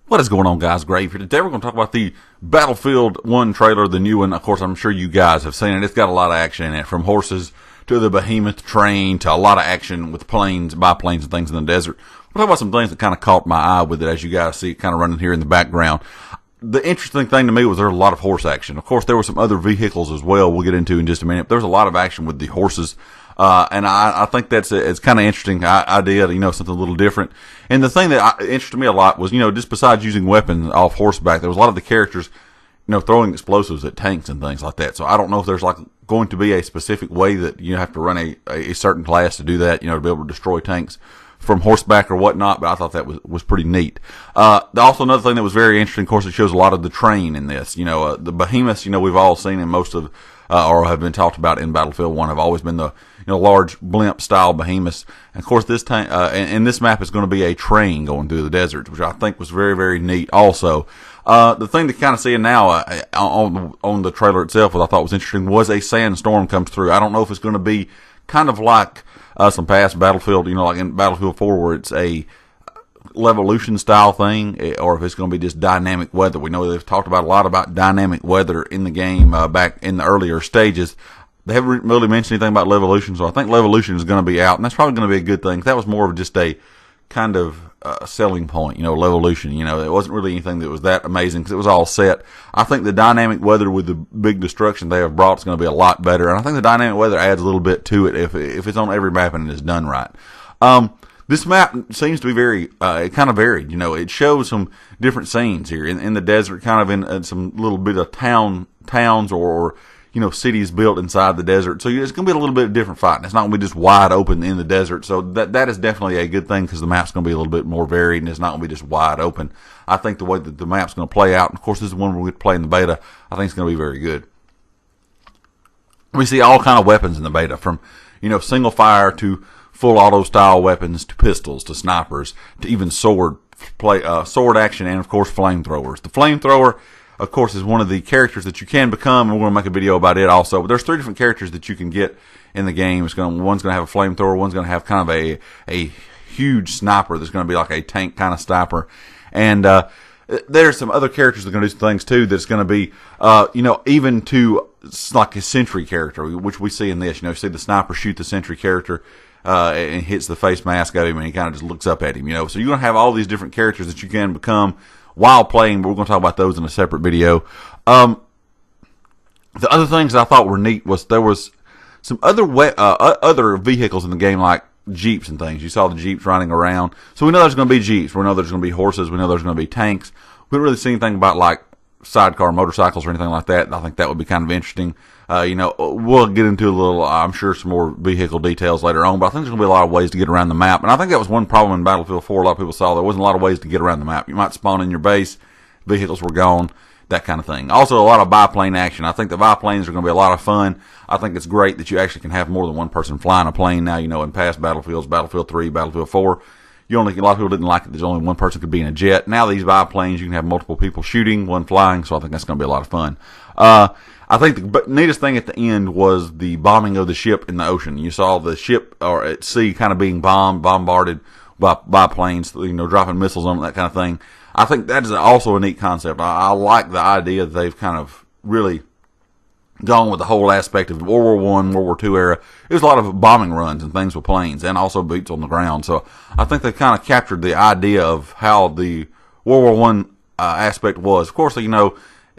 What is going on, guys? Grave here. Today we're going to talk about the Battlefield 1 trailer, the new one. Of course, I'm sure you guys have seen it. It's got a lot of action in it, from horses to the behemoth train to a lot of action with planes, biplanes, and things in the desert. We'll talk about some things that kind of caught my eye with it, as you guys see it kind of running here in the background. The interesting thing to me was there was a lot of horse action. Of course, there were some other vehicles as well we'll get into in just a minute. But there was a lot of action with the horses. And I think it's kind of interesting idea, something a little different. And the thing that interested me a lot was, just besides using weapons off horseback, there was a lot of the characters, throwing explosives at tanks and things like that. So I don't know if there's going to be a specific way that you have to run a certain class to do that, to be able to destroy tanks from horseback or whatnot, but I thought that was pretty neat. Also another thing that was very interesting, of course, it shows a lot of the train in this. The behemoths, we've all seen in most of, or have been talked about in Battlefield 1, have always been the, large blimp-style behemoths. And of course, this tank, and this map is going to be a train going through the desert, which I think was very, very neat also. The thing to kind of see now on the trailer itself, what I thought was interesting, was a sandstorm comes through. I don't know if it's going to be kind of like some past Battlefield, like in Battlefield 4, where it's a Levolution style thing, or if it's going to be just dynamic weather. We know they've talked about a lot about dynamic weather in the game back in the earlier stages. They haven't really mentioned anything about Levolution, so I think Levolution is going to be out, and that's probably going to be a good thing. That was more of just a kind of selling point, Levolution. It wasn't really anything that was that amazing because it was all set. I think the dynamic weather with the big destruction they have brought is going to be a lot better, and I think the dynamic weather adds a little bit to it if it's on every map and it's done right. This map seems to be very kind of varied. It shows some different scenes here in the desert, kind of in some little bit of towns or cities built inside the desert. So it's going to be a little bit of different fighting. It's not going to be just wide open in the desert. So that is definitely a good thing, because the map's going to be a little bit more varied and it's not going to be just wide open. I think the way that the map's going to play out, and of course this is one we're going to play in the beta, I think it's going to be very good. We see all kind of weapons in the beta, from single fire to full auto style weapons to pistols to snipers to even sword action, and of course flamethrowers. The flamethrower, of course, is one of the characters that you can become, and we're going to make a video about it also. But there's 3 different characters that you can get in the game. One's going to have a flamethrower, one's going to have kind of a huge sniper that's going to be like a tank kind of sniper, and there's some other characters that are going to do some things too that's going to be, even to like a sentry character, which we see in this. You see the sniper shoot the sentry character, and hits the face mask of him, and he kind of just looks up at him, So you're going to have all these different characters that you can become while playing, but we're going to talk about those in a separate video. The other things that I thought were neat was there was some other vehicles in the game, like Jeeps and things. You saw the Jeeps running around. So we know there's going to be Jeeps. We know there's going to be horses. We know there's going to be tanks. We didn't really see anything about like sidecar motorcycles or anything like that. I think that would be kind of interesting. We'll get into a little, I'm sure, some more vehicle details later on, but I think there's going to be a lot of ways to get around the map. And I think that was one problem in Battlefield 4 a lot of people saw. There wasn't a lot of ways to get around the map. You might spawn in your base, vehicles were gone, that kind of thing. Also, a lot of biplane action. I think the biplanes are going to be a lot of fun. I think it's great that you actually can have more than one person flying a plane now. In past Battlefields, Battlefield 3, Battlefield 4, a lot of people didn't like it. There's only one person could be in a jet. Now these biplanes, you can have multiple people shooting, one flying, so I think that's going to be a lot of fun. I think the neatest thing at the end was the bombing of the ship in the ocean. You saw the ship or at sea kind of being bombarded by planes, dropping missiles on it, that kind of thing. I think that is also a neat concept. I like the idea that they've kind of really gone with the whole aspect of World War I, World War II era. There's a lot of bombing runs and things with planes, and also boots on the ground. So I think they kind of captured the idea of how the World War I aspect was. Of course, it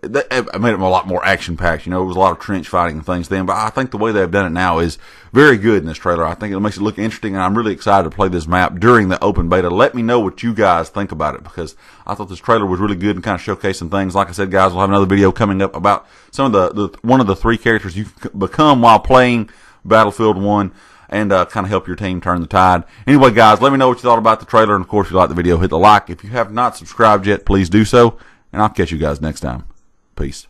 made it a lot more action-packed. It was a lot of trench fighting and things then, but I think the way they've done it now is very good in this trailer. I think it makes it look interesting, and I'm really excited to play this map during the open beta. Let me know what you guys think about it, because I thought this trailer was really good and kind of showcasing things. Like I said, guys, we'll have another video coming up about some of one of the 3 characters you can become while playing Battlefield 1, and kind of help your team turn the tide. Anyway, guys, let me know what you thought about the trailer, and of course, if you like the video, hit the like. If you have not subscribed yet, please do so, and I'll catch you guys next time. Peace.